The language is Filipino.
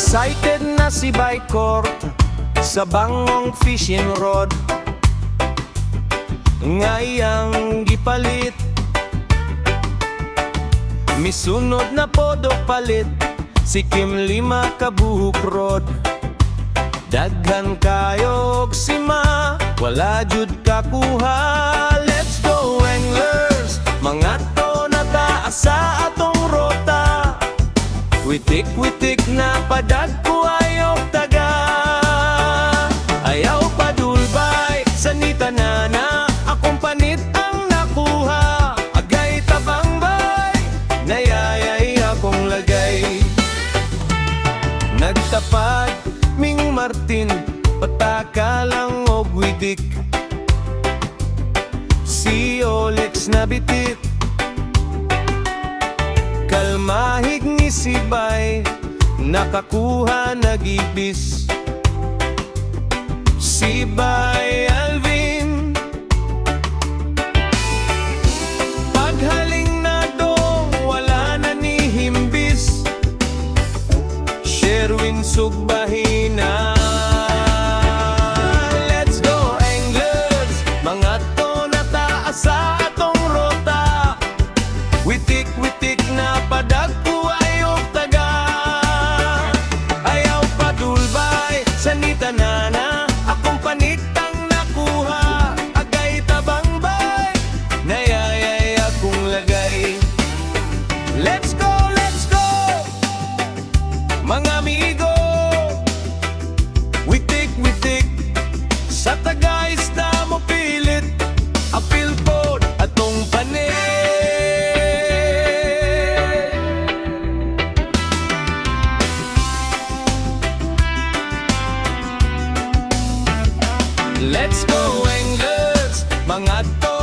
Excited na si Baykort sa bangong fishing rod ngayang gipalit. Misunod na podo palit si Kim 5 ka buhok rod. Daghan kayo og sima, wala jud kakuha. Let's go anglers, mga to na taas sa atong rota. Witik-witik na padagko ayaw taga. Ayaw padulbay, sanita na akong panit ang nakuha. Agay tabangbay, nayayay akong lagay. Nagtapad Ming Martin, pataka lang og widik. Si Olex na bitit, kalmahig ni Sibay, nakakuha nagibis. Sibay Alvin, paghaling na dong wala na ni himbis. Sherwin Sugbahina. Let's go anglers, mga to na taas sa atong rota. Witik-witik na padagko ayaw taga. Ayaw padulbay, sanita na akong panitang nakuha. Agay tabangbay, nayayay akong lagay. Let's go, mga amigo. Witik-witik sa taga-isda mo pilit. Apil po atong panit. Let's go anglers, mga to